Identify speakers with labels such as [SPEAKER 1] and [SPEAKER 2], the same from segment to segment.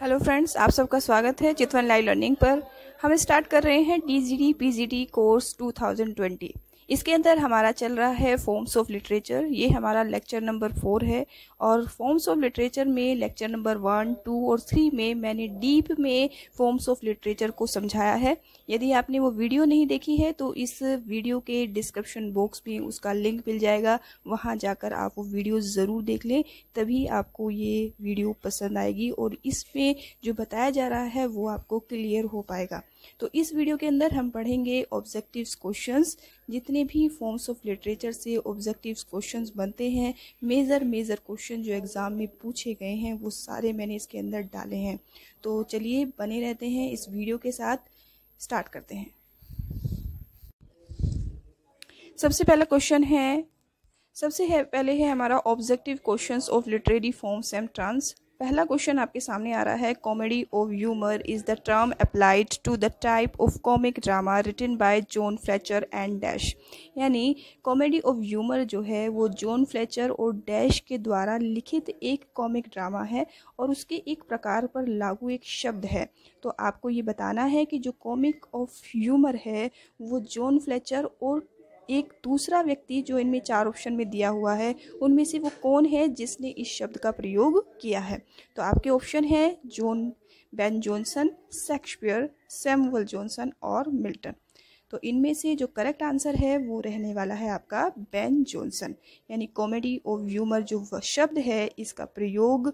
[SPEAKER 1] Hello friends, आप सबका स्वागत है चितवन लाइव लर्निंग पर। हम स्टार्ट कर रहे हैं टीजीटी पीजीटी कोर्स 2020। इसके अंदर हमारा चल रहा है फॉर्म्स ऑफ लिटरेचर। ये हमारा लेक्चर नंबर 4 है और फॉर्म्स ऑफ लिटरेचर में लेक्चर नंबर 1, 2 और 3 में मैंने डीप में फॉर्म्स ऑफ लिटरेचर को समझाया है। यदि आपने वो वीडियो नहीं देखी है तो इस वीडियो के डिस्क्रिप्शन बॉक्स में उसका लिंक मिल जाएगा, वहाँ जाकर आप वो वीडियो ज़रूर देख लें, तभी आपको ये वीडियो पसंद आएगी और इसमें जो बताया जा रहा है वो आपको क्लियर हो पाएगा। तो इस वीडियो के अंदर हम पढ़ेंगे ऑब्जेक्टिव क्वेश्चंस। जितने भी फॉर्म्स ऑफ लिटरेचर से ऑब्जेक्टिव क्वेश्चंस बनते हैं, मेजर क्वेश्चन जो एग्जाम में पूछे गए हैं, वो सारे मैंने इसके अंदर डाले हैं। तो चलिए बने रहते हैं इस वीडियो के साथ, स्टार्ट करते हैं। सबसे पहले है हमारा objective questions of literary forms and terms. पहला क्वेश्चन आपके सामने आ रहा है, comedy of humour is the term applied to the type of comic drama written by John Fletcher and dash. यानी कॉमेडी ऑफ ह्यूमर जो है वो जॉन फ्लेचर और डैश के द्वारा लिखित एक कॉमिक ड्रामा है और उसके एक प्रकार पर लागू एक शब्द है। तो आपको ये बताना है कि जो कॉमिक ऑफ ह्यूमर है वो जॉन फ्लेचर और एक दूसरा व्यक्ति जो इनमें 4 ऑप्शन में दिया हुआ है, उनमें से वो कौन है जिसने इस शब्द का प्रयोग किया है। तो आपके ऑप्शन है Ben Jonson, Shakespeare, Samuel Johnson और मिल्टन। तो इनमें से जो करेक्ट आंसर है वो रहने वाला है आपका बेन जॉनसन। यानी कॉमेडी ऑफ ह्यूमर जो शब्द है, इसका प्रयोग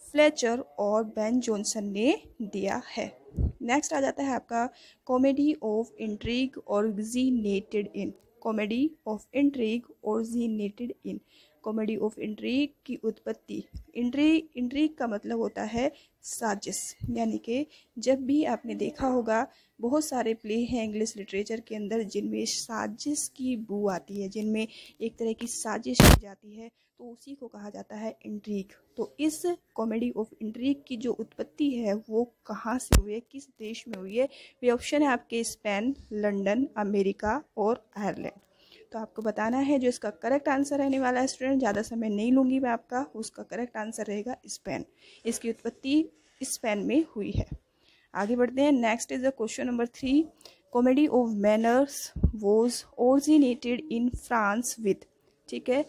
[SPEAKER 1] फ्लेचर और बेन जॉनसन ने दिया है। नेक्स्ट आ जाता है आपका comedy of intrigue originated in. Comedy of intrigue originated in. Comedy of intrigue की उत्पत्ति। इंट्रीग का मतलब होता है साजिश। यानी कि जब भी आपने देखा होगा बहुत सारे प्ले हैं इंग्लिश लिटरेचर के अंदर जिनमें साजिश की बू आती है, जिनमें एक तरह की साजिश की जाती है, तो उसी को कहा जाता है इंट्रीग। तो इस कॉमेडी ऑफ इंट्रीग की जो उत्पत्ति है वो कहाँ से हुई है, किस देश में हुई है? वे ऑप्शन है आपके स्पेन, लंदन, अमेरिका और आयरलैंड। तो आपको बताना है जो इसका करेक्ट आंसर रहने वाला है। स्टूडेंट, ज़्यादा समय नहीं लूँगी मैं आपका, उसका करेक्ट आंसर रहेगा स्पेन। इसकी उत्पत्ति स्पेन में हुई है। आगे बढ़ते हैं। Next is the question number 3, comedy of manners was originated in France with. ठीक है,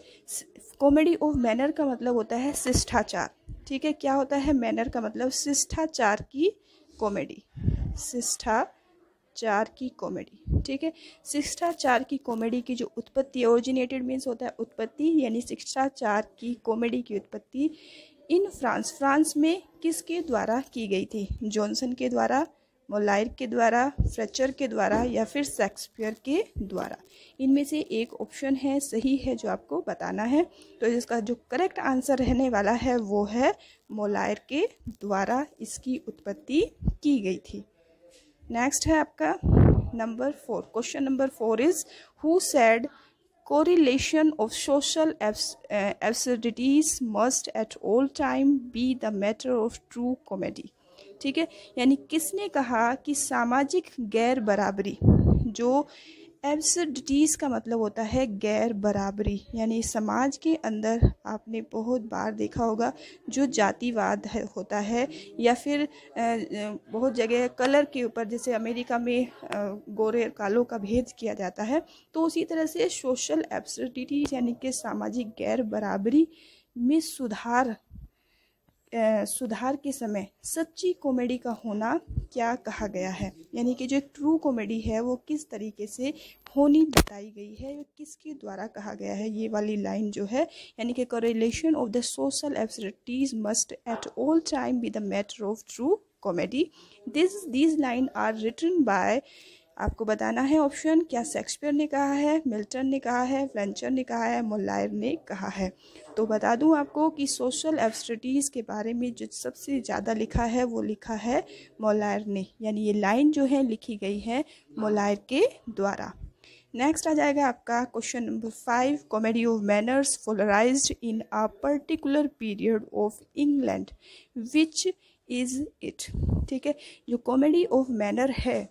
[SPEAKER 1] कॉमेडी ऑफ मैनर का मतलब होता है शिष्टाचार। ठीक है, क्या होता है मैनर का मतलब? शिष्टाचार की कॉमेडी, शिष्टाचार की कॉमेडी। ठीक है, शिष्टाचार की कॉमेडी की जो उत्पत्ति, ओरिजिनेटेड मीन्स होता है उत्पत्ति, यानी शिष्टाचार की कॉमेडी की उत्पत्ति इन फ्रांस में किसके द्वारा की गई थी? जॉनसन के द्वारा, मोलायर के द्वारा, फ्लेचर के द्वारा या फिर शेक्सपियर के द्वारा। इनमें से एक ऑप्शन है सही है जो आपको बताना है। तो इसका जो करेक्ट आंसर रहने वाला है वो है मोलायर के द्वारा इसकी उत्पत्ति की गई थी। नेक्स्ट है आपका number 4। Question number 4 is who said correlation of social absurdities must at all time be the matter of true comedy। ठीक है, यानी किसने कहा कि सामाजिक गैर बराबरी, जो एब्सर्डिटीज का मतलब होता है गैर बराबरी, यानी समाज के अंदर आपने बहुत बार देखा होगा जो जातिवाद होता है या फिर बहुत जगह कलर के ऊपर, जैसे अमेरिका में गोरे कालों का भेद किया जाता है, तो उसी तरह से सोशल एब्सर्डिटीज यानी कि सामाजिक गैर बराबरी में सुधार के समय सच्ची कॉमेडी का होना क्या कहा गया है? यानी कि जो ट्रू कॉमेडी है वो किस तरीके से होनी बताई गई है, किसके द्वारा कहा गया है? ये वाली लाइन जो है, यानी कि correlation of the social absurdities must at all time be the matter of true comedy. These line are written by, आपको बताना है ऑप्शन, क्या शेक्सपियर ने कहा है, मिल्टन ने कहा है, फ्लेचर ने कहा है, मोलायर ने कहा है। तो बता दूं आपको कि सोशल एब्सर्डिटीज़ के बारे में जो सबसे ज़्यादा लिखा है वो लिखा है मोलायर ने, यानी ये लाइन जो है लिखी गई है मोलायर के द्वारा। नेक्स्ट आ जाएगा आपका question number 5, comedy of manners polarised in a particular period of England, which is it. ठीक है, जो कॉमेडी ऑफ मैनर है,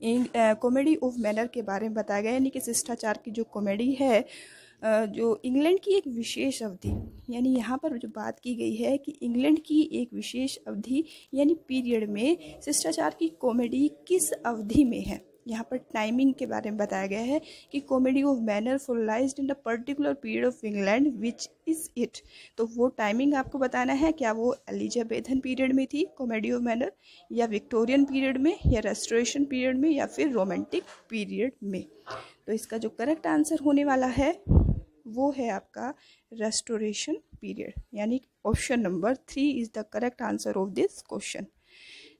[SPEAKER 1] कॉमेडी ऑफ मैनर के बारे में बताया गया, यानी कि शिष्टाचार की जो कॉमेडी है जो इंग्लैंड की एक विशेष अवधि, यानी यहाँ पर जो बात की गई है कि इंग्लैंड की एक विशेष अवधि यानी पीरियड में शिष्टाचार की कॉमेडी किस अवधि में है। यहाँ पर टाइमिंग के बारे में बताया गया है कि comedy of manner formalised in a particular period of England which is it. तो वो टाइमिंग आपको बताना है, क्या वो एलिजाबेथन पीरियड में थी कॉमेडी ऑफ मैनर, या विक्टोरियन पीरियड में, या रेस्टोरेशन पीरियड में, या फिर रोमांटिक पीरियड में। तो इसका जो करेक्ट आंसर होने वाला है वो है आपका रेस्टोरेशन पीरियड, यानी option number 3 is the correct answer of this question.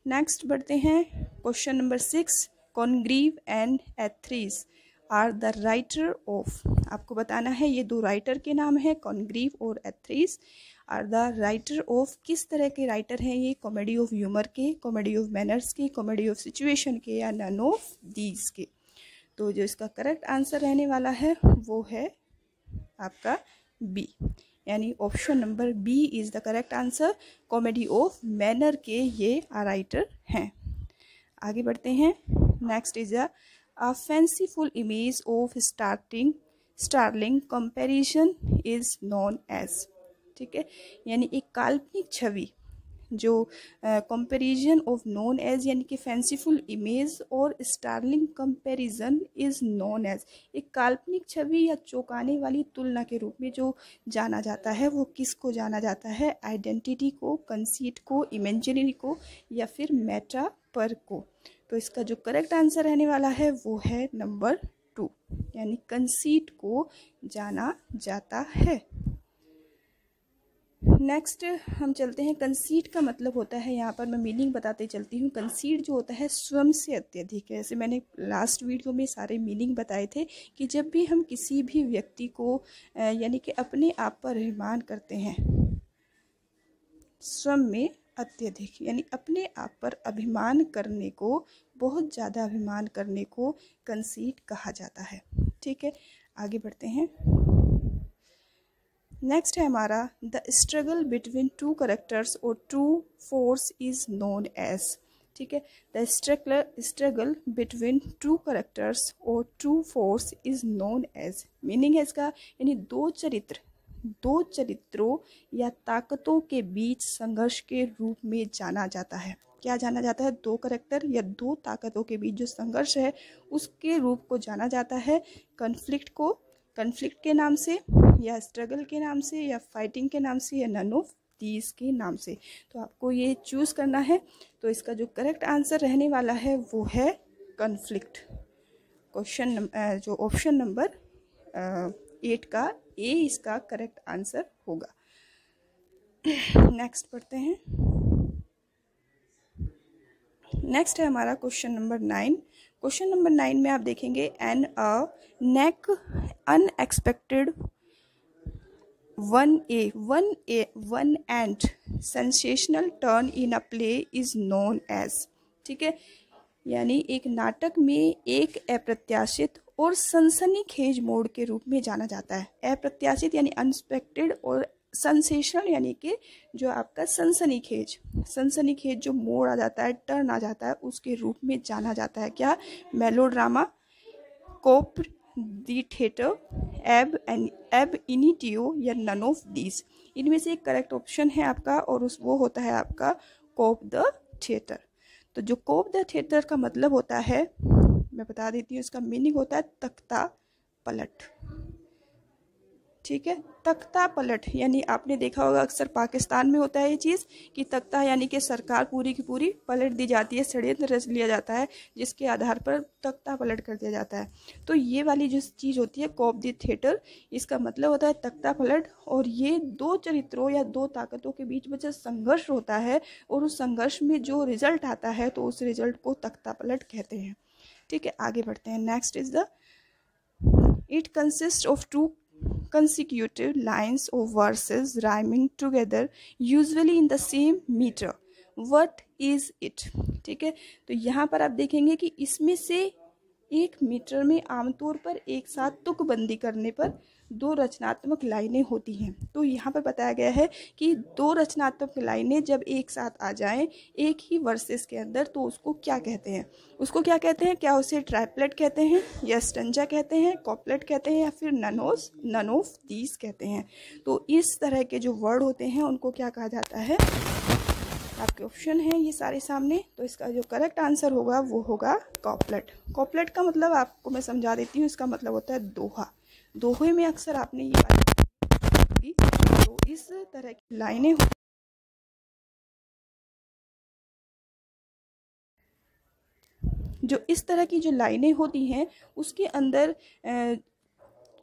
[SPEAKER 1] Next बढ़ते हैं question number 6। Congreve and Etherege are the writer of. आपको बताना है ये दो राइटर के नाम है, कॉनग्रीव और एथरीज आर द राइटर ऑफ। किस तरह के राइटर हैं ये? कॉमेडी ऑफ ह्यूमर के, कॉमेडी ऑफ मैनर्स के, कॉमेडी ऑफ सिचुएशन के, या नन ऑफ दीज के। तो जो इसका करेक्ट आंसर रहने वाला है वो है आपका बी, यानी option number B is the correct answer. Comedy of manner के ये राइटर हैं। आगे बढ़ते हैं। Next is a fanciful image of startling comparison is known as. ठीक है, यानी एक काल्पनिक छवि जो कंपैरिजन ऑफ नोन एज, यानी कि फैंसीफुल इमेज और startling comparison is known as. एक काल्पनिक छवि या चौंकाने वाली तुलना के रूप में जो जाना जाता है वो किसको जाना जाता है? आइडेंटिटी को, कंसीट को, इमेजिनरी को, या फिर मेटाफर को। तो इसका जो करेक्ट आंसर रहने वाला है वो है नंबर 2, यानी कंसीट को जाना जाता है। नेक्स्ट हम चलते हैं। कंसीट का मतलब होता है, यहाँ पर मैं मीनिंग बताते चलती हूँ। कंसीट जो होता है स्वयं से अत्यधिक है। ऐसे मैंने लास्ट वीडियो में सारे मीनिंग बताए थे कि जब भी हम किसी भी व्यक्ति को यानी कि अपने आप पर अभिमान करते हैं, स्वयं में अत्यधिक यानी अपने आप पर अभिमान करने को, बहुत ज़्यादा अभिमान करने को कंसीट कहा जाता है। ठीक है, आगे बढ़ते हैं। नेक्स्ट है हमारा the struggle between two characters or two forces is known as. ठीक है, the struggle between two characters or two forces is known as. Meaning है इसका, यानी दो चरित्रों या ताकतों के बीच संघर्ष के रूप में जाना जाता है। क्या जाना जाता है? दो करेक्टर या दो ताकतों के बीच जो संघर्ष है उसके रूप को जाना जाता है। कन्फ्लिक्ट को कन्फ्लिक्ट के नाम से, या स्ट्रगल के नाम से, या फाइटिंग के नाम से, या नन ऑफ दीज के नाम से। तो आपको ये चूज़ करना है। तो इसका जो करेक्ट आंसर रहने वाला है वो है कन्फ्लिक्ट। क्वेश्चन जो ऑप्शन नंबर 8 का ए इसका करेक्ट आंसर होगा। नेक्स्ट पढ़ते हैं। नेक्स्ट है हमारा क्वेश्चन नंबर 9। क्वेश्चन नंबर 9 में आप देखेंगे an a neck unexpected one and sensational turn in a play is known as. ठीक है, यानी एक नाटक में एक अप्रत्याशित और सनसनीखेज मोड़ के रूप में जाना जाता है। अप्रत्याशित यानी अनएक्सपेक्टेड, और सेंसेशनल यानी कि जो आपका सनसनीखेज जो मोड़ आ जाता है, टर्न आ जाता है, उसके रूप में जाना जाता है। क्या? मेलोड्रामा, कोप द थिएटर, एब इनिटियो, या नन ऑफ दीज। इनमें से एक करेक्ट ऑप्शन है आपका, और वो होता है आपका कोप द थिएटर। तो जो कोप द थिएटर का मतलब होता है, मैं बता देती हूँ, इसका मीनिंग होता है तख्ता पलट। ठीक है, तख्ता पलट, यानी आपने देखा होगा अक्सर पाकिस्तान में होता है ये चीज़ कि तख्ता यानी कि सरकार पूरी की पूरी पलट दी जाती है, षड्यंत्र रच लिया जाता है जिसके आधार पर तख्ता पलट कर दिया जाता है। तो ये वाली जो चीज़ होती है कॉप द थिएटर, इसका मतलब होता है तख्ता पलट। और ये दो चरित्रों या दो ताकतों के बीच में जो संघर्ष होता है और उस संघर्ष में जो रिजल्ट आता है तो उस रिजल्ट को तख्ता पलट कहते हैं। ठीक है, आगे बढ़ते हैं। Next is the it consist of two consecutive lines of verses rhyming together usually in the same meter. What is it? ठीक है, तो यहाँ पर आप देखेंगे कि इसमें से एक मीटर में आमतौर पर एक साथ तुकबंदी करने पर दो रचनात्मक लाइनें होती हैं। तो यहाँ पर बताया गया है कि दो रचनात्मक लाइनें जब एक साथ आ जाएं एक ही वर्सेस के अंदर तो उसको क्या कहते हैं? उसको क्या कहते हैं? क्या उसे ट्राइपलेट कहते हैं या स्टेंजा कहते हैं, कॉपलेट कहते हैं या फिर नन ऑफ दीज कहते हैं? तो इस तरह के जो वर्ड होते हैं उनको क्या कहा जाता है? आपके ऑप्शन है ये सारे सामने, तो इसका जो करेक्ट आंसर होगा वो होगा कॉपलेट। कॉपलेट का मतलब आपको मैं समझा देती हूँ, इसका मतलब होता है दोहा। दोहे में अक्सर आपने ये बात, तो इस तरह की लाइनें जो इस तरह की जो लाइनें होती हैं उसके अंदर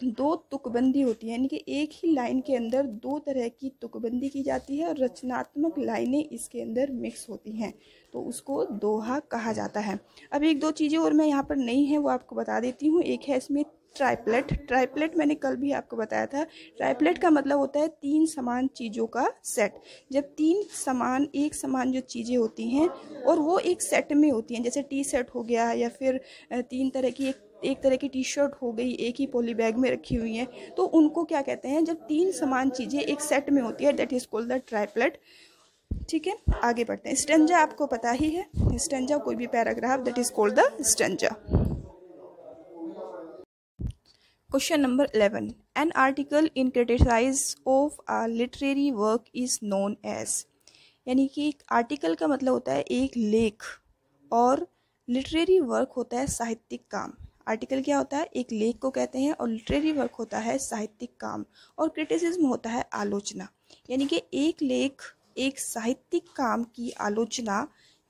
[SPEAKER 1] दो तुकबंदी होती है, यानी कि एक ही लाइन के अंदर दो तरह की तुकबंदी की जाती है और रचनात्मक लाइनें इसके अंदर मिक्स होती हैं, तो उसको दोहा कहा जाता है। अब एक दो चीज़ें और मैं यहाँ पर नहीं है वो आपको बता देती हूँ। एक है इसमें ट्राइपलेट। ट्राइपलेट मैंने कल भी आपको बताया था। ट्राइपलेट का मतलब होता है तीन समान चीज़ों का सेट। जब तीन समान एक समान जो चीज़ें होती हैं और वो एक सेट में होती हैं, जैसे टी सेट हो गया या फिर तीन तरह की एक तरह की टी शर्ट हो गई, एक ही पॉली बैग में रखी हुई हैं, तो उनको क्या कहते हैं? जब तीन समान चीज़ें एक सेट में होती है, दैट इज कॉल्ड द ट्राइपलेट। ठीक है, आगे बढ़ते हैं। स्टेंजा आपको पता ही है, स्टेंजा कोई भी paragraph, that is called the stanza. Question number 11, an article in criticise of a literary work is known as. यानी कि एक आर्टिकल का मतलब होता है एक लेख और लिटरेरी वर्क होता है साहित्यिक काम। आर्टिकल क्या होता है? एक लेख को कहते हैं और लिटरेरी वर्क होता है साहित्यिक काम और क्रिटिसिज्म होता है आलोचना। यानी कि एक लेख एक साहित्यिक काम की आलोचना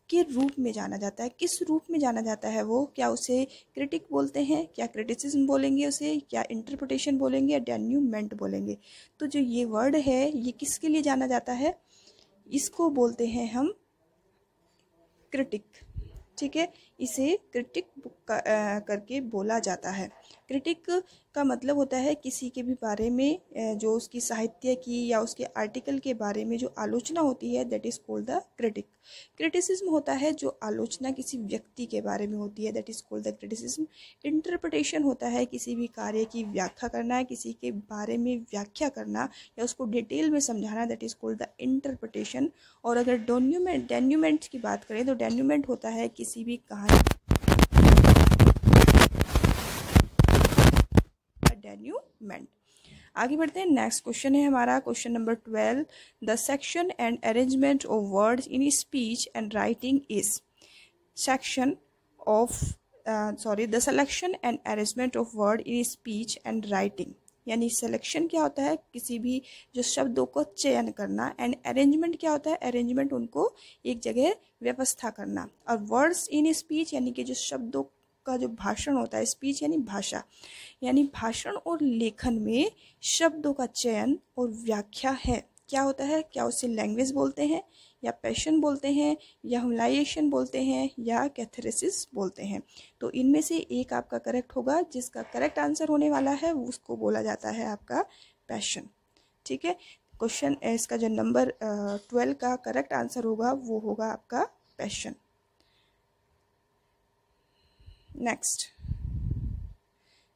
[SPEAKER 1] के रूप में जाना जाता है। किस रूप में जाना जाता है वो? क्या उसे क्रिटिक बोलते हैं, क्या क्रिटिसिज्म बोलेंगे उसे, क्या इंटरप्रिटेशन बोलेंगे या डेन्यूमेंट बोलेंगे? तो जो ये वर्ड है ये किसके लिए जाना जाता है? इसको बोलते हैं हम क्रिटिक। ठीक है, इसे क्रिटिक करके बोला जाता है। क्रिटिक का मतलब होता है किसी के भी बारे में जो उसकी साहित्य की या उसके आर्टिकल के बारे में जो आलोचना होती है, that is called the critic. Criticism होता है जो आलोचना किसी व्यक्ति के बारे में होती है, that is called the criticism. Interpretation होता है किसी भी कार्य की व्याख्या करना, किसी के बारे में व्याख्या करना या उसको डिटेल में समझाना, that is called the interpretation. और अगर डेन्यूमेंट की बात करें तो डेन्यूमेंट होता है किसी भी कहानी, डेन्यूमेंट। आगे बढ़ते हैं। नेक्स्ट क्वेश्चन है हमारा question number 12, the section and arrangement of words in speech and writing is. Section of the selection and arrangement of word in speech and writing. यानी सिलेक्शन क्या होता है? किसी भी जो शब्दों को चयन करना। एंड अरेंजमेंट क्या होता है? अरेंजमेंट उनको एक जगह व्यवस्था करना। और वर्ड्स इन स्पीच यानी कि जो शब्दों का जो भाषण होता है, स्पीच यानी भाषा, यानी भाषण और लेखन में शब्दों का चयन और व्याख्या है। क्या होता है? क्या उसे लैंग्वेज बोलते हैं या पैशन बोलते हैं या ह्यूमलाइजेशन बोलते हैं या कैथेरेसिस बोलते हैं? तो इनमें से एक आपका करेक्ट होगा। जिसका करेक्ट आंसर होने वाला है उसको बोला जाता है आपका पैशन। ठीक है, क्वेश्चन इसका जो नंबर 12 का करेक्ट आंसर होगा वो होगा आपका passion.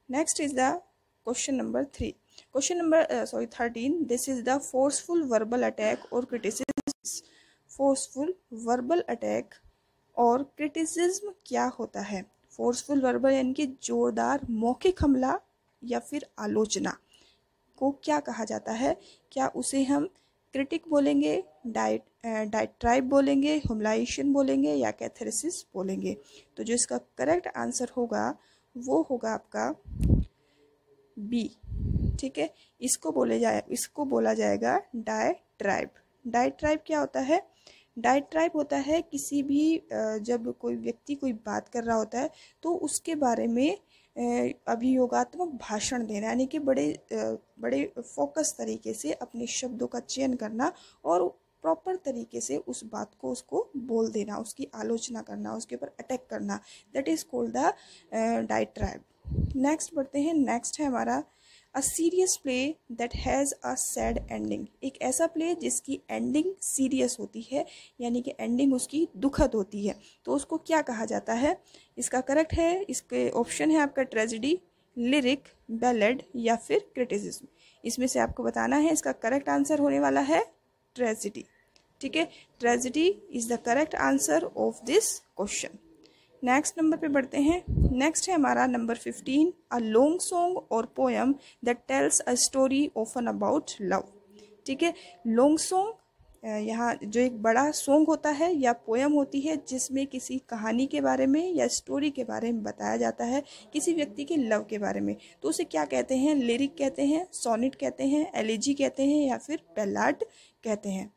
[SPEAKER 1] Next is the question number 3. Question number 13. This is the forceful verbal attack or criticism. Forceful verbal attack और criticism क्या होता है? Forceful verbal यानी कि जोरदार मौखिक हमला या फिर आलोचना को क्या कहा जाता है? क्या उसे हम क्रिटिक बोलेंगे, डायट्राइब बोलेंगे, ह्यूमलाइजेशन बोलेंगे या कैथेरेसिस बोलेंगे? तो जो इसका करेक्ट आंसर होगा वो होगा आपका बी। ठीक है, इसको बोला जाएगा डायट्राइब। डायट्राइब क्या होता है? डायट्राइब होता है किसी भी जब कोई व्यक्ति कोई बात कर रहा होता है तो उसके बारे में अभियोगात्मक भाषण देना, यानी कि बड़े फोकस तरीके से अपने शब्दों का चयन करना और प्रॉपर तरीके से उस बात को उसको बोल देना, उसकी आलोचना करना, उसके ऊपर अटैक करना, that is called the diatribe. Next बढ़ते हैं। नेक्स्ट है हमारा a serious play that has a sad ending. एक ऐसा प्ले जिसकी एंडिंग सीरियस होती है, यानी कि एंडिंग उसकी दुखद होती है, तो उसको क्या कहा जाता है? इसका करेक्ट है, इसके ऑप्शन है आपका ट्रेजेडी, लिरिक, बैलेड या फिर क्रिटिसिज्म। इसमें से आपको बताना है। इसका करेक्ट आंसर होने वाला है ट्रेजेडी। ठीक है, tragedy is the correct answer of this question. Next number पे बढ़ते हैं। नेक्स्ट है हमारा नंबर 15, अ लॉन्ग सॉन्ग और poem that tells a story often about love. ठीक है, लॉन्ग सॉन्ग यहाँ जो एक बड़ा सॉन्ग होता है या पोएम होती है जिसमें किसी कहानी के बारे में या स्टोरी के बारे में बताया जाता है, किसी व्यक्ति के लव के बारे में, तो उसे क्या कहते हैं? लिरिक कहते हैं, सोनेट कहते हैं, एलेजी कहते हैं या फिर बैलाड कहते हैं।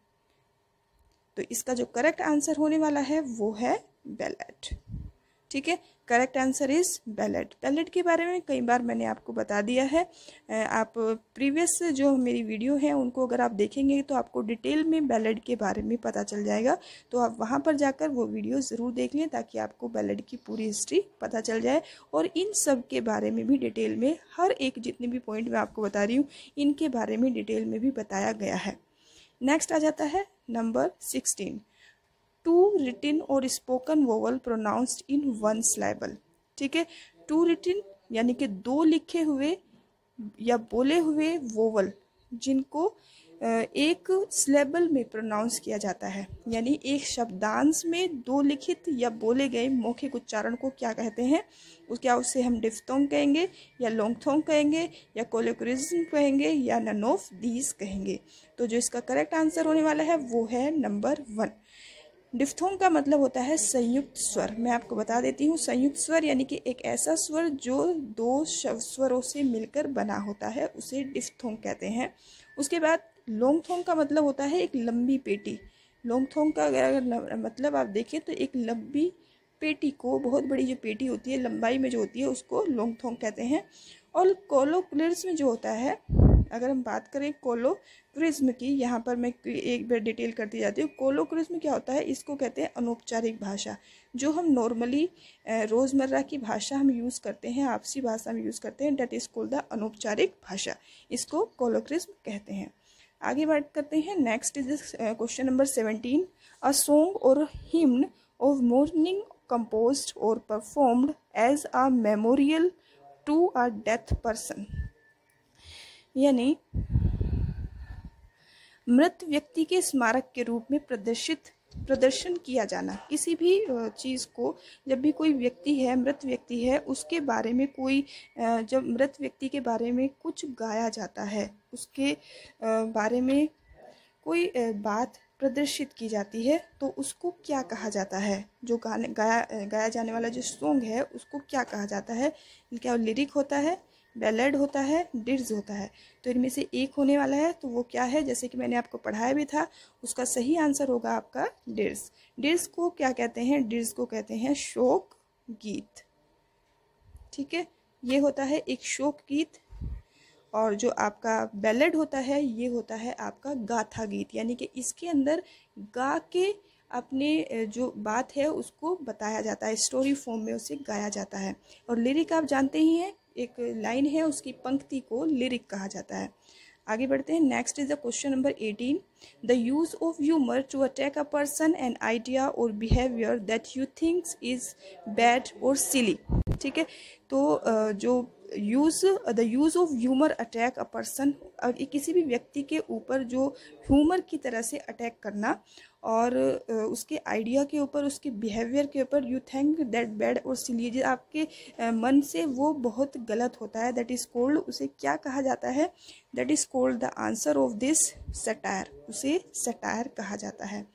[SPEAKER 1] तो इसका जो करेक्ट आंसर होने वाला है वो है बैलाड। ठीक है, correct answer is ballad. Ballad के बारे में कई बार मैंने आपको बता दिया है। आप प्रीवियस जो मेरी वीडियो है उनको अगर आप देखेंगे तो आपको डिटेल में बैलेड के बारे में पता चल जाएगा। तो आप वहां पर जाकर वो वीडियो ज़रूर देख लें ताकि आपको बैलेड की पूरी हिस्ट्री पता चल जाए। और इन सब के बारे में भी डिटेल में, हर एक जितने भी पॉइंट मैं आपको बता रही हूँ इनके बारे में डिटेल में भी बताया गया है। नेक्स्ट आ जाता है नंबर 16, टू रिटिन और spoken vowel pronounced in one syllable. ठीक है, टू रिटिन यानी कि दो लिखे हुए या बोले हुए वोवल जिनको एक सिलेबल में प्रोनाउंस किया जाता है, यानी एक शब्दांश में दो लिखित या बोले गए मौखिक उच्चारण को क्या कहते हैं? क्या उसे हम डिफ्थोंग कहेंगे या लोंगथोंग कहेंगे या कोलोक्रिज्म कहेंगे या नन ऑफ दीज कहेंगे? तो जो इसका करेक्ट आंसर होने वाला है वो है नंबर 1। डिफ्थोंग का मतलब होता है संयुक्त स्वर। मैं आपको बता देती हूँ, संयुक्त स्वर यानी कि एक ऐसा स्वर जो दो स्वरों से मिलकर बना होता है उसे डिफ्थोंग कहते हैं। उसके बाद लोंगथोंग का मतलब होता है एक लंबी पेटी। लोंगथोंग का अगर मतलब आप देखें तो एक लंबी पेटी को, बहुत बड़ी जो पेटी होती है लंबाई में जो होती है उसको लोंगथोंग कहते हैं। और कोलोक्रिज्म जो होता है, अगर हम बात करें कोलोक्रिज्म की, यहाँ पर मैं एक बार डिटेल करती जाती हूँ। कोलोक्रिज्म क्या होता है? इसको कहते हैं अनौपचारिक भाषा। जो हम नॉर्मली रोज़मर्रा की भाषा हम यूज़ करते हैं, आपसी भाषा हम यूज़ करते हैं, डेट इज कॉल्ड द अनौपचारिक भाषा। इसको कोलोक्रिज्म कहते हैं। आगे बात करते हैं। Next is question number 17, a song or hymn of morning composed or performed as a memorial to a death person। यानी मृत व्यक्ति के स्मारक के रूप में प्रदर्शन किया जाना। किसी भी चीज़ को, जब भी कोई व्यक्ति है, मृत व्यक्ति है, उसके बारे में कोई, जब मृत व्यक्ति के बारे में कुछ गाया जाता है, उसके बारे में कोई बात प्रदर्शित की जाती है तो उसको क्या कहा जाता है? जो गाया जाने वाला जो सॉन्ग है उसको क्या कहा जाता है? क्या लिरिक होता है, बैलेड होता है, डिर्ज होता है? तो इनमें से एक होने वाला है, तो वो क्या है? जैसे कि मैंने आपको पढ़ाया भी था, उसका सही आंसर होगा आपका डिर्ज। डिर्ज को क्या कहते हैं? डिर्ज को कहते हैं शोक गीत। ठीक है, ये होता है एक शोक गीत। और जो आपका बैलेड होता है ये होता है आपका गाथा गीत, यानी कि इसके अंदर गा के अपने जो बात है उसको बताया जाता है, स्टोरी फॉर्म में उसे गाया जाता है। और लिरिक आप जानते ही हैं, एक लाइन है उसकी पंक्ति को लिरिक कहा जाता है। आगे बढ़ते हैं। Next is the question number 18, the use of humour to attack a person an idea or behaviour that you thinks is bad or silly. ठीक है, तो जो the use of humour attack a person, किसी भी व्यक्ति के ऊपर जो ह्यूमर की तरह से अटैक करना और उसके आइडिया के ऊपर, उसके बिहेवियर के ऊपर, you think that bad or सिली, जो आपके मन से वो बहुत गलत होता है, दैट इज़ कॉल्ड, उसे क्या कहा जाता है? That is called the answer of this satire, उसे सटायर कहा जाता है।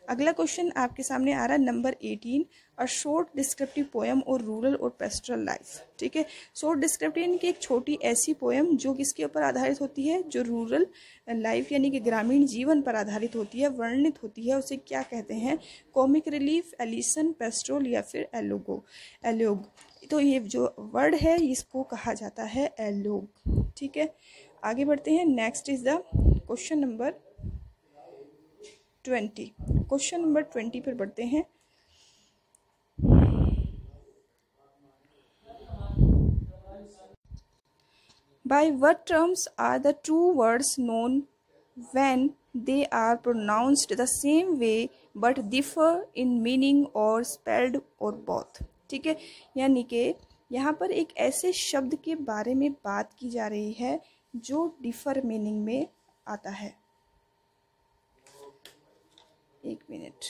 [SPEAKER 1] अगला क्वेश्चन आपके सामने आ रहा है number 18, a short descriptive poem और रूरल और पेस्टरल लाइफ। ठीक है, शॉर्ट डिस्क्रिप्टिव यानी कि एक छोटी ऐसी पोएम जो किसके ऊपर आधारित होती है? जो रूरल लाइफ यानी कि ग्रामीण जीवन पर आधारित होती है, वर्णित होती है, उसे क्या कहते हैं? कॉमिक रिलीफ, एलिसन, पेस्ट्रोल या फिर एलोग। तो ये जो वर्ड है इसको कहा जाता है एलोग। ठीक है, आगे बढ़ते हैं। Next is the question number 20। Question number 20 पर बढ़ते हैं। By what terms are the two words known when they are pronounced the same way but differ in meaning or spelled or both? ठीक है, यानी कि यहाँ पर एक ऐसे शब्द के बारे में बात की जा रही है जो डिफर मीनिंग में आता है। एक minute,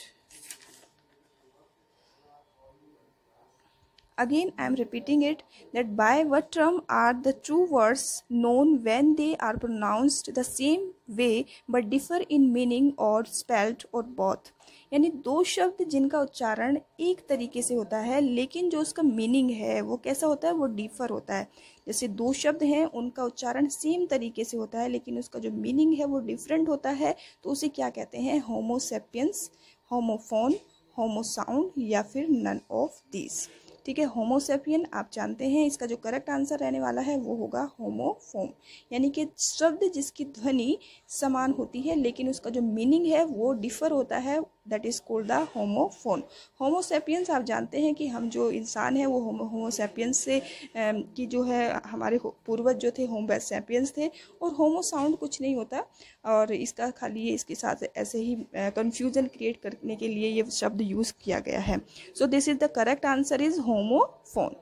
[SPEAKER 1] again I am repeating it, that by what term are the two words known when they are pronounced the same way but differ in meaning or spelled or both। यानी दो शब्द जिनका उच्चारण एक तरीके से होता है लेकिन जो उसका मीनिंग है वो कैसा होता है, वो डिफर होता है। जैसे दो शब्द हैं, उनका उच्चारण सेम तरीके से होता है लेकिन उसका जो मीनिंग है वो डिफरेंट होता है, तो उसे क्या कहते हैं, होमोसेपियंस, होमोफोन, होमोसाउंड या फिर नन ऑफ दीज। ठीक है, होमोसेपियन आप जानते हैं, इसका जो करेक्ट आंसर रहने वाला है वो होगा होमोफोन, यानी कि शब्द जिसकी ध्वनि समान होती है लेकिन उसका जो मीनिंग है वो डिफर होता है, that is called the homophone. Homo sapiens आप जानते हैं कि हम जो इंसान है वो होमोसेपियंस से की जो है हमारे पूर्वज जो थे होमोसेपियंस थे, और होमोसाउंड कुछ नहीं होता, और इसका खाली ये इसके साथ ऐसे ही कंफ्यूजन क्रिएट करने के लिए ये शब्द यूज़ किया गया है। So this is the correct answer is homophone.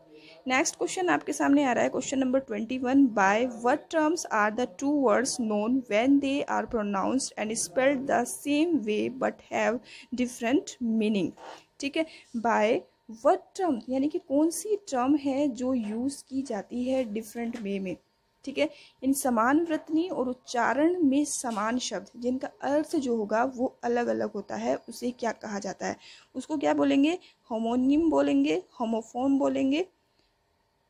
[SPEAKER 1] Next question आपके सामने आ रहा है, question number 21, by what terms are the two words known when they are pronounced and spelled the same way but have different meaning. ठीक है, by what term यानी कि कौन सी टर्म है जो यूज़ की जाती है डिफरेंट वे में। ठीक है, इन समान वृत्तनी और उच्चारण में समान शब्द जिनका अर्थ जो होगा वो अलग अलग होता है, उसे क्या कहा जाता है, उसको क्या बोलेंगे, होमोनिम बोलेंगे, होमोफोन बोलेंगे,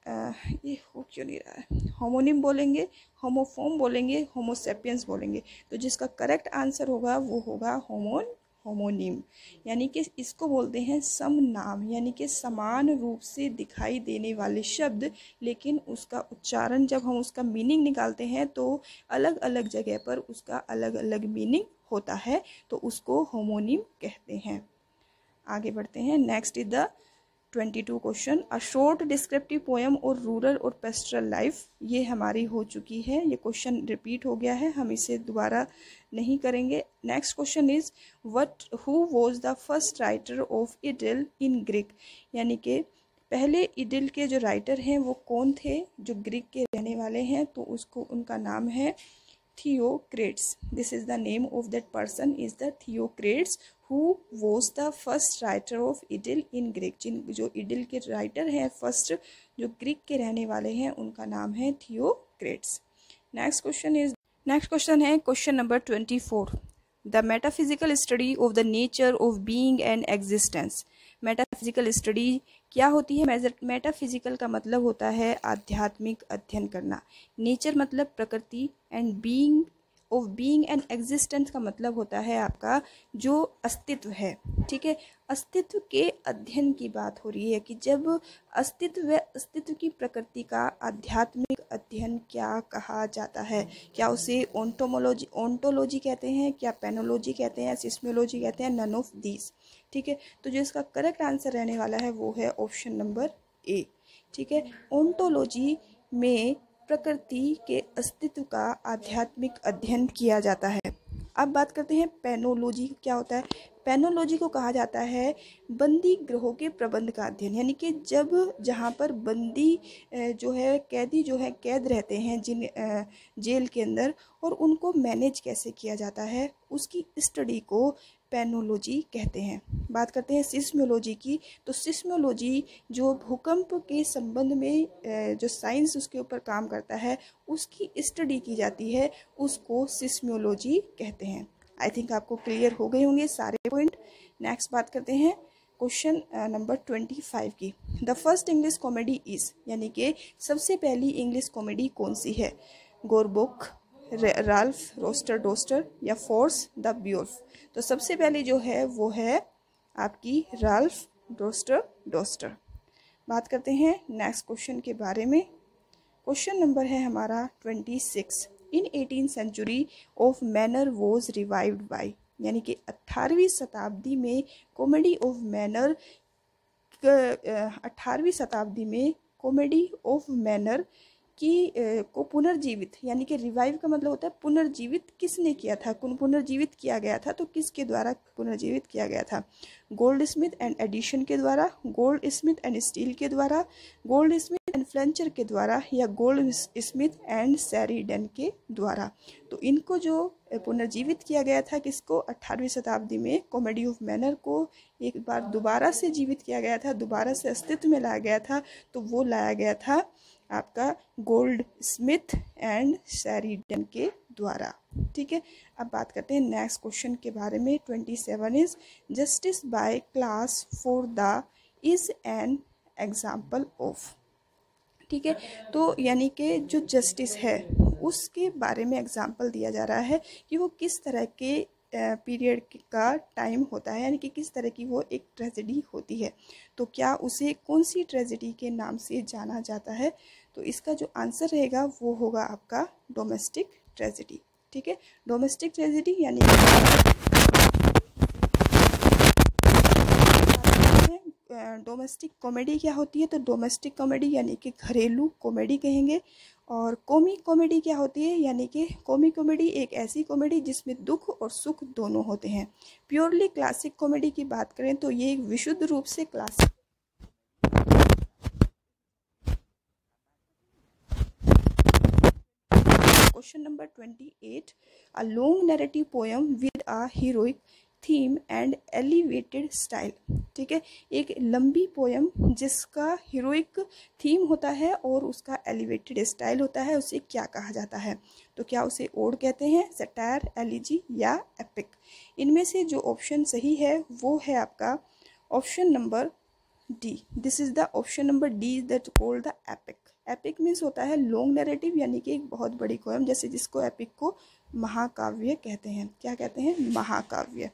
[SPEAKER 1] ये हो क्यों नहीं रहा है, होमोनिम बोलेंगे, होमोफोम बोलेंगे, होमोसेपियंस बोलेंगे। तो जिसका करेक्ट आंसर होगा वो होगा होमोनिम, यानी कि इसको बोलते हैं सम नाम, यानी कि समान रूप से दिखाई देने वाले शब्द लेकिन उसका उच्चारण जब हम उसका मीनिंग निकालते हैं तो अलग अलग जगह पर उसका अलग अलग मीनिंग होता है, तो उसको होमोनिम कहते हैं। आगे बढ़ते हैं, next is the 22 question, a short descriptive poem और रूरल और पेस्टरल लाइफ, ये हमारी हो चुकी है, ये क्वेश्चन रिपीट हो गया है, हम इसे दोबारा नहीं करेंगे। Next question is who was the first writer of idyll in Greek, यानी कि पहले इडिल के जो राइटर हैं वो कौन थे, जो ग्रीक के रहने वाले हैं, तो उसको उनका नाम है Theocritus. This is the name of that person is the Theocritus who was the first writer of idyll in Greek। जो इडिल के राइटर हैं फर्स्ट जो ग्रीक के रहने वाले हैं उनका नाम है थियोक्रेट्स। नेक्स्ट क्वेश्चन है question number 24, the metaphysical study of the nature of being and existence. Metaphysical study क्या होती है, मेटाफिजिकल का मतलब होता है आध्यात्मिक अध्ययन करना, नेचर मतलब प्रकृति, and being of being and existence का मतलब होता है आपका जो अस्तित्व है। ठीक है, अस्तित्व के अध्ययन की बात हो रही है कि जब अस्तित्व की प्रकृति का आध्यात्मिक अध्ययन क्या कहा जाता है, क्या उसे ओंटोलॉजी कहते हैं, क्या पेनोलॉजी कहते हैं, सिस्मोलॉजी कहते हैं, नन ऑफ दीज। ठीक है, तो जो इसका करेक्ट आंसर रहने वाला है वो है ऑप्शन नंबर ए। ठीक है, ओंटोलॉजी में प्रकृति के अस्तित्व का आध्यात्मिक अध्ययन किया जाता है। अब बात करते हैं पेनोलॉजी क्या होता है। पेनोलॉजी को कहा जाता है बंदी ग्रहों के प्रबंध का अध्ययन, यानी कि जब जहाँ पर बंदी जो है कैदी जो है कैद रहते हैं जिन जेल के अंदर, और उनको मैनेज कैसे किया जाता है उसकी स्टडी को पेनोलॉजी कहते हैं। बात करते हैं सिस्मोलॉजी की, तो सिस्मोलॉजी जो भूकंप के संबंध में जो साइंस उसके ऊपर काम करता है उसकी स्टडी की जाती है, उसको सिस्मोलॉजी कहते हैं। आई थिंक आपको क्लियर हो गए होंगे सारे पॉइंट। नेक्स्ट बात करते हैं क्वेश्चन नंबर 25 की, the first English comedy is, यानी कि सबसे पहली इंग्लिश कॉमेडी कौन सी है, गोरबुक, राल्फ रोस्टर डोस्टर या फोर्स द ब्यूल्फ। तो सबसे पहले जो है वो है आपकी राल्फ रोस्टर डोस्टर। बात करते हैं नेक्स्ट क्वेश्चन के बारे में। क्वेश्चन नंबर है हमारा 26, in 18th century of manner was revived by, यानी कि 18वीं शताब्दी में कॉमेडी ऑफ मैनर 18वीं शताब्दी में कॉमेडी ऑफ मैनर कि को पुनर्जीवित, यानी कि रिवाइव का मतलब होता है पुनर्जीवित, किसने किया था, पुनर्जीवित किया गया था, तो किसके द्वारा पुनर्जीवित किया गया था? गोल्ड स्मिथ एंड एडिशन के द्वारा, गोल्ड स्मिथ एंड स्टील के द्वारा, गोल्ड स्मिथ एंड फ्लेंचर के द्वारा, या गोल्ड स्मिथ एंड शेरिडन के द्वारा। तो इनको जो पुनर्जीवित किया गया था, किसको? 18वीं शताब्दी में कॉमेडी ऑफ मैनर को एक बार दोबारा से जीवित किया गया था, दोबारा से अस्तित्व में लाया गया था। तो वो लाया गया था आपका गोल्ड स्मिथ एंड शेरिडन के द्वारा। ठीक है, अब बात करते हैं नेक्स्ट क्वेश्चन के बारे में। 27 is justice by class for the is an example of. ठीक है, तो यानी कि जो जस्टिस है उसके बारे में एग्जाम्पल दिया जा रहा है कि वो किस तरह के पीरियड का टाइम होता है, यानी कि किस तरह की वो एक ट्रेजेडी होती है। तो क्या उसे कौन सी ट्रेजेडी के नाम से जाना जाता है? तो इसका जो आंसर रहेगा वो होगा आपका डोमेस्टिक ट्रेजेडी। ठीक है, डोमेस्टिक ट्रेजेडी यानी डोमेस्टिक कॉमेडी क्या होती है? तो डोमेस्टिक कॉमेडी यानी कि घरेलू कॉमेडी कहेंगे। और कॉमिक कॉमेडी क्या होती है? यानी कि कॉमिक कॉमेडी एक ऐसी कॉमेडी जिसमें दुख और सुख दोनों होते हैं। प्योरली क्लासिक कॉमेडी की बात करें तो ये एक विशुद्ध रूप से classic question number 28, a long narrative poem with a heroic theme and elevated style. ठीक है, एक लंबी पोएम जिसका हीरोइक थीम होता है और उसका एलिवेटेड स्टाइल होता है, उसे क्या कहा जाता है? तो क्या उसे ओड कहते हैं, सटायर, एलिजी या एपिक? इनमें से जो ऑप्शन सही है वो है आपका option number D. This is the option number D is that called the epic. Epic means होता है लॉन्ग नैरेटिव, यानी कि एक बहुत बड़ी पोएम, जैसे जिसको एपिक को महाकाव्य कहते हैं। क्या कहते हैं? महाकाव्य।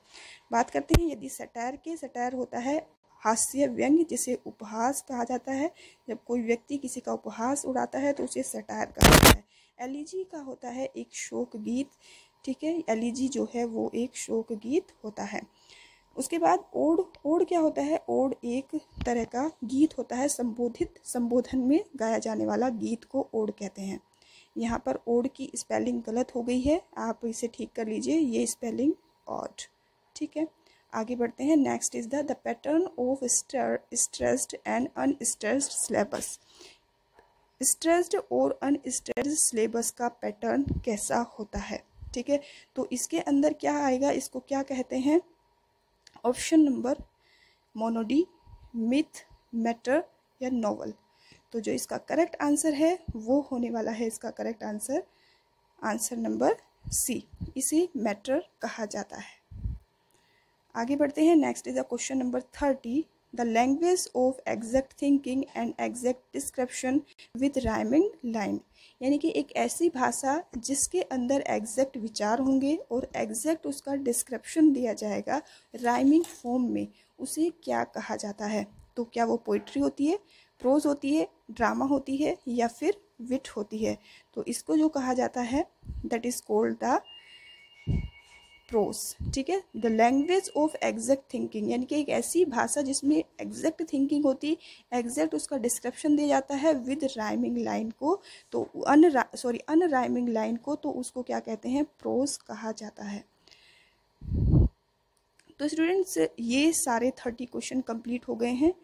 [SPEAKER 1] बात करते हैं यदि सटायर के, सटायर होता है हास्य व्यंग्य, जिसे उपहास कहा जाता है। जब कोई व्यक्ति किसी का उपहास उड़ाता है तो उसे सटायर कहा जाता है। एलिजी का होता है एक शोक गीत। ठीक है, एलिजी जो है वो एक शोक गीत होता है। उसके बाद ओड, ओड क्या होता है? ओड एक तरह का गीत होता है, संबोधन में गाया जाने वाला गीत को ओड कहते हैं। यहाँ पर ओड की स्पेलिंग गलत हो गई है, आप इसे ठीक कर लीजिए, ये स्पेलिंग ऑड। ठीक है, आगे बढ़ते हैं। Next is the pattern of stressed and unstressed syllabus. Stressed और अनस्ट्रेस्ड सिलेबस का पैटर्न कैसा होता है? ठीक है, तो इसके अंदर क्या आएगा, इसको क्या कहते हैं? ऑप्शन नंबर मोनोडी, मिथ, मैटर या नॉवल। तो जो इसका करेक्ट आंसर है वो होने वाला है, इसका correct answer answer number C, इसे मैटर कहा जाता है। आगे बढ़ते हैं। Next is the question number 30, the language of exact thinking and exact description with rhyming line. यानी कि एक ऐसी भाषा जिसके अंदर एग्जैक्ट विचार होंगे और एग्जैक्ट उसका डिस्क्रिप्शन दिया जाएगा राइमिंग फॉर्म में, उसे क्या कहा जाता है? तो क्या वो पोइट्री होती है, प्रोज होती है, ड्रामा होती है या फिर विट होती है? तो इसको जो कहा जाता है that is called the prose. ठीक है, the language of exact thinking, यानी कि एक ऐसी भाषा जिसमें एग्जैक्ट थिंकिंग होती, एग्जैक्ट उसका डिस्क्रिप्शन दिया जाता है विद राइमिंग लाइन को, तो अन राइमिंग लाइन को, तो उसको क्या कहते हैं? प्रोज कहा जाता है। तो स्टूडेंट्स, ये सारे 30 क्वेश्चन कंप्लीट हो गए हैं।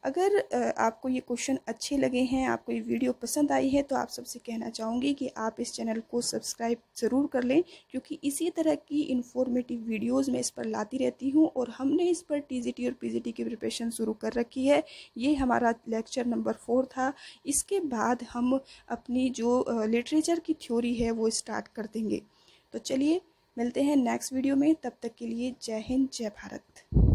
[SPEAKER 1] अगर आपको ये क्वेश्चन अच्छे लगे हैं, आपको ये वीडियो पसंद आई है, तो आप सबसे कहना चाहूँगी कि आप इस चैनल को सब्सक्राइब ज़रूर कर लें, क्योंकि इसी तरह की इन्फॉर्मेटिव वीडियोस मैं इस पर लाती रहती हूँ। और हमने इस पर टीजीटी और पीजीटी की प्रिपरेशन शुरू कर रखी है। ये हमारा लेक्चर नंबर 4 था। इसके बाद हम अपनी जो लिटरेचर की थ्योरी है वो स्टार्ट कर देंगे। तो चलिए मिलते हैं नेक्स्ट वीडियो में, तब तक के लिए जय हिंद, जय भारत।